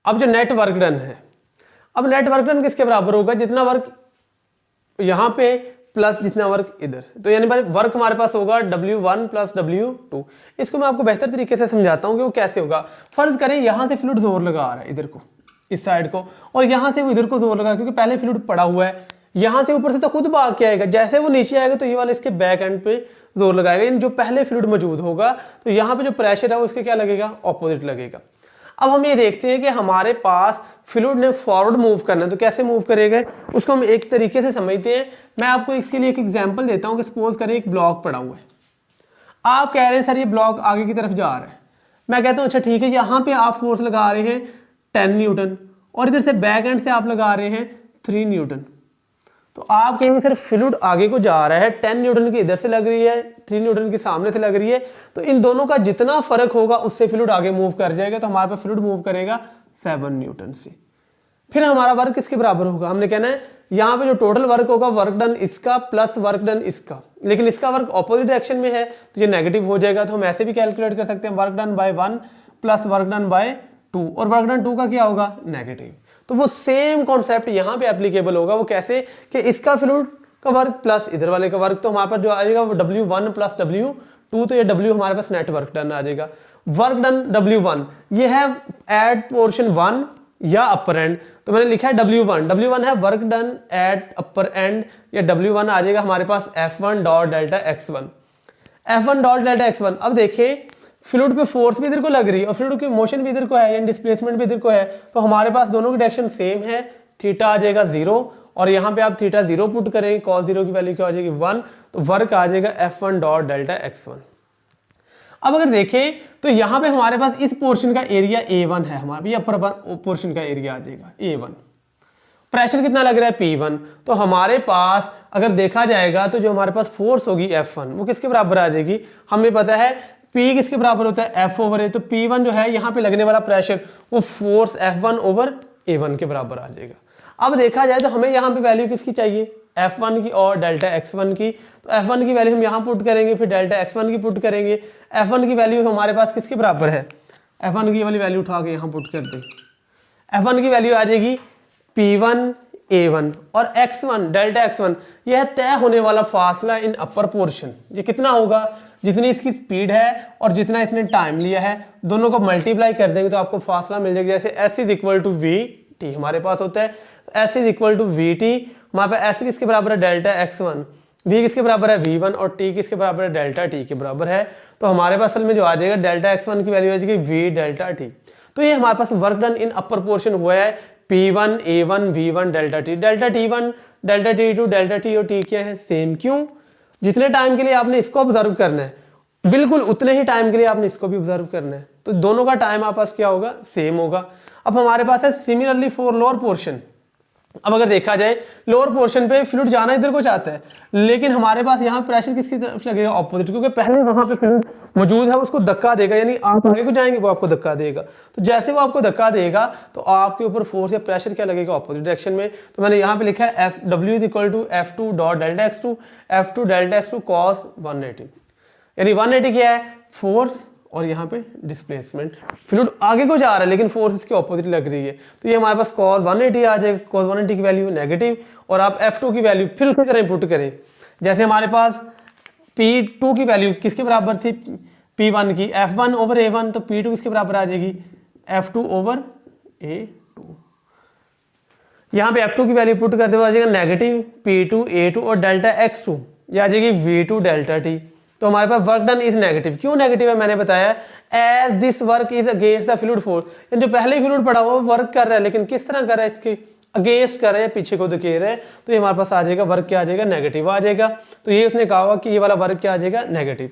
अब जो net work done है, अब नेट वर्क डन किसके बराबर होगा, जितना वर्क यहाँ पे प्लस जितना वर्क इधर, तो यानी वर्क हमारे पास होगा W1 प्लस W2। इसको मैं आपको बेहतर तरीके से समझाता हूँ कि वो कैसे होगा। फर्ज करें यहाँ से फ्लूइड जोर लगा रहा है इधर को, इस साइड को, और यहाँ से वो इधर को जोर लगा, क्योंकि पहले फ्लूइड पड़ा हुआ है, यहाँ से ऊपर से तो खुद भाग के आएगा, जैसे वो नीचे आएगा तो ये वाला इसके बैक एंड पे जोर लगाएगा, यानी जो पहले फ्लूइड मौजूद होगा तो यहाँ पे जो प्रेशर है वो उसके क्या लगेगा, ऑपोजिट लगेगा। अब हम ये देखते हैं कि हमारे पास फ्लूइड ने फॉरवर्ड मूव करना है, तो कैसे मूव करेगा उसको हम एक तरीके से समझते हैं। मैं आपको इसके लिए एक एग्जांपल देता हूं कि सपोज करें एक ब्लॉक पड़ा हुआ है, आप कह रहे हैं सर ये ब्लॉक आगे की तरफ जा रहा है, मैं कहता हूं अच्छा ठीक है, यहाँ पे आप फोर्स लगा रहे हैं 10 न्यूटन और इधर से बैक एंड से आप लगा रहे हैं 3 न्यूटन, तो आप कहेंगे सर फ्लूइड आगे को जा रहा है, 10 न्यूटन की इधर से लग रही है, 3 न्यूटन की सामने से लग रही है, तो इन दोनों का जितना फर्क होगा उससे फ्लूइड आगे मूव कर जाएगा, तो हमारे पास फ्लूइड मूव करेगा 7 न्यूटन से। फिर हमारा वर्क किसके बराबर होगा, हमने कहना है यहाँ पे जो टोटल वर्क होगा, वर्क डन इसका प्लस वर्क डन इसका, लेकिन इसका वर्क ऑपोजिट डायरेक्शन में है तो ये नेगेटिव हो जाएगा, तो हम ऐसे भी कैलकुलेट कर सकते हैं work done by 1 plus work done by 2, और वर्क डन 2 का क्या होगा, नेगेटिव। तो वो सेम कॉन्सेप्ट यहाँ पे एप्लीकेबल होगा। वो कैसे कि इसका फ्लूइड का वर्क प्लस इधर वाले का वर्क, तो हमारे पास जो आ जाएगा वो W1 प्लस W2, तो ये W हमारे पास नेट वर्क डन आ जाएगा। वर्क डन W1 ये है एट पोर्शन 1 या अपर एंड, तो मैंने लिखा है W1 है work done at upper and, या W1 आ जाएगा हमारे पास F1 dot delta x1, F1 dot delta x1। अब देखिए फ्लूइड पे फोर्स भी इधर को लग रही है और फ्लूइड की मोशन भी इधर को है, यानी डिस्प्लेसमेंट भी इधर को है, तो हमारे पास दोनों की डायरेक्शन सेम है, थीटा आ जाएगा 0, और यहाँ पे आप थीटा 0 पुट करेंगे, cos 0 की वैल्यू क्या आ जाएगी 1, तो वर्क आ जाएगा F1 डॉट डेल्टा x1। अब अगर देखें तो यहाँ पे हमारे पास इस पोर्शन का एरिया A1 है, हमारा ये अपर पोर्शन का एरिया आ जाएगा A1। प्रेशर कितना लग रहा है P1, तो हमारे पास अगर देखा जाएगा तो जो हमारे पास फोर्स होगी F1 वो किसके बराबर आ जाएगी, हमें पता है P किसके बराबर होता है, F ओवर A, तो P1 जो है यहाँ पे लगने वाला प्रेशर वो फोर्स F1 ओवर A1 के बराबर आ जाएगा। अब देखा जाए तो हमें यहाँ पे वैल्यू किसकी चाहिए, F1 की और डेल्टा x1 की, तो F1 की वैल्यू हम यहाँ पुट करेंगे, फिर डेल्टा x1 की पुट करेंगे। F1 की वैल्यू हमारे पास किसके बराबर है, F1 की वाली वैल्यू उठा के यहाँ पुट कर दें, F1 की वैल्यू आ जाएगी P1 A1 और x1 डेल्टा x1, यह है तय होने वाला फासला इन अपर पोर्शन। ये कितना होगा, जितनी इसकी स्पीड है और जितना इसने टाइम लिया है दोनों को मल्टीप्लाई कर देंगे तो आपको फासला मिल जाएगा। जैसे S is equal to VT हमारे पास होता है, S is equal to VT, हमारे पास S किसके बराबर है डेल्टा x1, V किसके बराबर है V1 और T किसके बराबर है डेल्टा T के बराबर है, तो हमारे पास असल में जो आ जाएगा डेल्टा x1 की वैल्यू आ जाएगी V डेल्टा T। तो ये हमारे पास work done in upper portion हुआ है P1 A1 V1 delta T, delta T1 delta T2 delta T और T क्या है सेम, क्यों, जितने टाइम के लिए आपने इसको ऑब्जर्व करना है बिल्कुल उतने ही टाइम के लिए आपने इसको भी ऑब्जर्व करना है, तो दोनों का टाइम आपके पास क्या होगा, सेम होगा। अब हमारे पास है सिमिलरली फॉर लोअर पोर्शन। अब अगर देखा जाए लोअर पोर्शन पे फ्लूइड जाना इधर को चाहता है, लेकिन हमारे पास यहाँ प्रेशर किसकी तरफ लगेगा, ऑपोजिट, क्योंकि पहले वहां पे फ्लूइड मौजूद है उसको धक्का देगा, यानी आप आगे को जाएंगे वो आपको धक्का देगा, तो जैसे वो आपको धक्का देगा तो आपके ऊपर फोर्स या प्रेशर क्या लगेगा, ऑपोजिट डायरेक्शन में। तो मैंने यहाँ पे लिखा है W is equal to F2 dot delta x2 F2 delta x2 cos 180, यानी 180 क्या है, फोर्स और यहाँ पे डिस्प्लेसमेंट। फ्लूइड आगे को जा रहा है लेकिन फोर्स इसके ऑपोजिट लग रही है, तो ये हमारे पास cos 180 आ जाएगा, cos 180 की वैल्यू नेगेटिव, और आप F2 की वैल्यू फिर उसी तरह पुट करें, जैसे हमारे पास P2 की वैल्यू किसके बराबर थी P1 की, F1 ओवर A1, तो P2 किसके बराबर आ जाएगी F2 ओवर A2। यहाँ पे F2 की वैल्यू पुट करते हुए आ जाएगा नेगेटिव P2 A2 और डेल्टा x2 ये आ जाएगी V2 डेल्टा T। तो हमारे पास वर्क डन इज नेगेटिव, क्यों नेगेटिव है मैंने बताया, as this work is against the fluid force, जो पहले ही फ्लूइड पड़ा हुआ वर्क कर रहा है, लेकिन किस तरह कर रहा है, इसके अगेंस्ट कर रहा है, पीछे को धकेल रहा है, तो ये हमारे पास आ जाएगा वर्क क्या आ जाएगा, नेगेटिव आ जाएगा। तो ये उसने कहा हुआ कि ये वाला वर्क क्या आ जाएगा, नेगेटिव।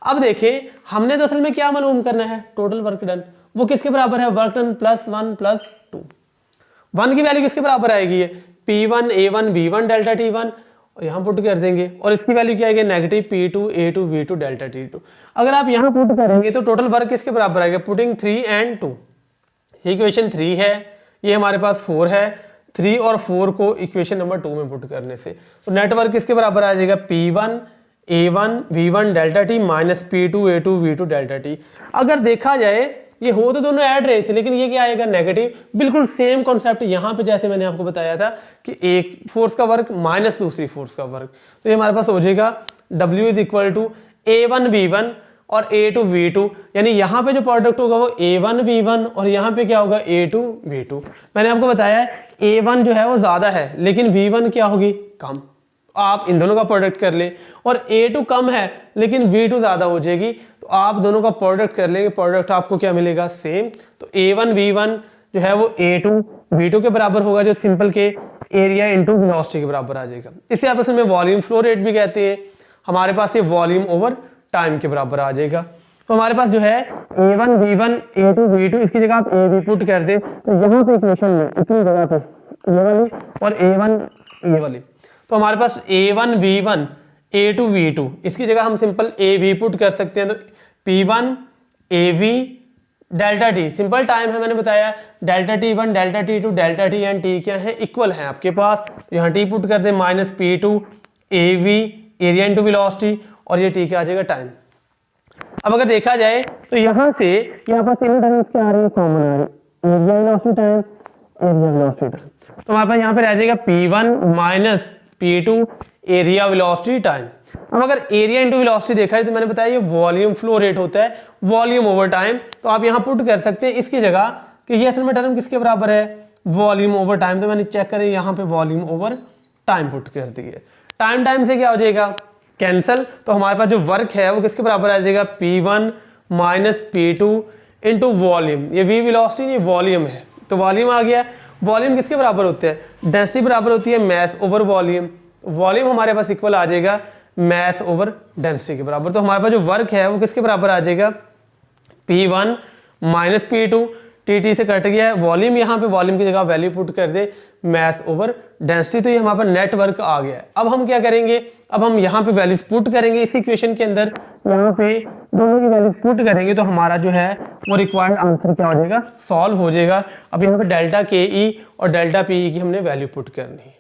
अब देखें हमने तो असल में क्या मालूम करना है, टोटल वर्क डन, वो किसके बराबर है, वर्क डन प्लस 1 प्लस 2, 1 की वैल्यू किसके बराबर आएगी, ये P1 A1 V1 delta T1, और यहाँ पुट कर देंगे, और इसकी वैल्यू क्या आएगी negative P2 A2 V2 delta T2। अगर आप यहाँ पुट करेंगे तो टोटल वर्क किसके बराबर आएगा, पुटिंग 3 and 2, ये इक्वेशन 3 है, ये हमारे पास 4 है, 3 और 4 को इक्वेशन नंबर 2 में पुट करने से तो नेटवर्क किसके बराबर आ जाएगा, P1 A1 V1 delta T minus P2 A2 V2 delta T। अगर देखा जाए ये हो तो दोनों ऐड रहे थे, लेकिन ये क्या आएगा, नेगेटिव। बिल्कुल सेम कॉन्सेप्ट यहाँ पे जैसे मैंने आपको बताया था कि एक फोर्स का वर्क माइनस दूसरी फोर्स का वर्क, तो ये हमारे पास हो जाएगा W is equal to A1V1 और A2V2, यानी यहाँ पे जो प्रोडक्ट होगा वो A1V1 और यहाँ पे क्या होगा A2V2। मैंने आपको बताया है A1 जो है वो ज्यादा है, लेकिन V1 क्या होगी, कम। आप इन दोनों का प्रोडक्ट कर ले, और A2 कम है लेकिन V2 ज्यादा हो जाएगी, तो आप दोनों का प्रोडक्ट कर लेंगे, प्रोडक्ट आपको क्या मिलेगा, सेम। तो A1V1 जो है वो A2V2 के बराबर होगा, जो सिंपल के एरिया इंटू वेलोसिटी के बराबर आ जाएगा। इसे आप असल में वॉल्यूम फ्लो रेट भी कहते हैं। हमारे पास ये वॉल्यूम ओवर टाइम के बराबर आ जाएगा। तो हमारे पास जो है A1V1 A2V2, इसकी जगह आप A भी पुट कर दे, तो यहाँ पे इक्वेशन में इतनी जगह पे ये वाली और A1 ये वाली, तो हमारे पास A1V1 A2V2, इसकी जगह हम सिंपल AV पुट कर सकते हैं। तो P1 AV delta T, simple time है, मैंने बताया delta T1 delta T2 delta T and T क्या है, इक्वल है आपके पास, तो यहाँ T पुट कर दे minus P2 AV area into velocity, और ये T क्या आ जाएगा, टाइम। अब अगर देखा जाए तो यहाँ से यहाँ पास तीनों टर्म्स क्या आ रही है, कॉमन आ रही है, area velocity time, area velocity time. तो हमारे पास यहाँ पे रह जाएगा P1 minus P2 area velocity time. अब अगर एरिया इंटू वेलोसिटी देखा है तो मैंने बताया ये वॉल्यूम फ्लो रेट होता है, वॉल्यूम ओवर टाइम, तो आप यहाँ पुट कर सकते हैं इसकी जगह कि ये असल में टर्म किसके बराबर है, वॉल्यूम ओवर टाइम। तो मैंने चेक करें यहाँ पे वॉल्यूम ओवर टाइम पुट कर दी है, टाइम टाइम से क्या हो जाएगा, कैंसल। तो हमारे पास जो वर्क है वो किसके बराबर आ जाएगा, P1 minus P2 into volume, ये V वेलोसिटी नहीं वॉल्यूम है, तो वॉल्यूम आ गया। वॉल्यूम किसके बराबर होते हैं, डेंसिटी बराबर होती है मैस ओवर वॉल्यूम, वॉल्यूम हमारे पास इक्वल आ जाएगा मैस ओवर डेंसिटी के बराबर। तो हमारे पास जो वर्क है वो किसके बराबर आ जाएगा, P1 माइनस P2, TT से कट गया है, वॉल्यूम यहाँ पे वॉल्यूम की जगह वैल्यू पुट कर दे मैस ओवर डेंसिटी, तो ये हमारे पास नेट वर्क आ गया है। अब हम क्या करेंगे, अब हम यहाँ पे वैल्यूज पुट करेंगे इस इक्वेशन के अंदर, यहाँ पे दोनों की वैल्यूज पुट करेंगे तो हमारा जो है वो रिक्वायर्ड आंसर क्या हो जाएगा, सॉल्व हो जाएगा। अब यहाँ पे डेल्टा KE और डेल्टा PE की हमने वैल्यू पुट करनी है।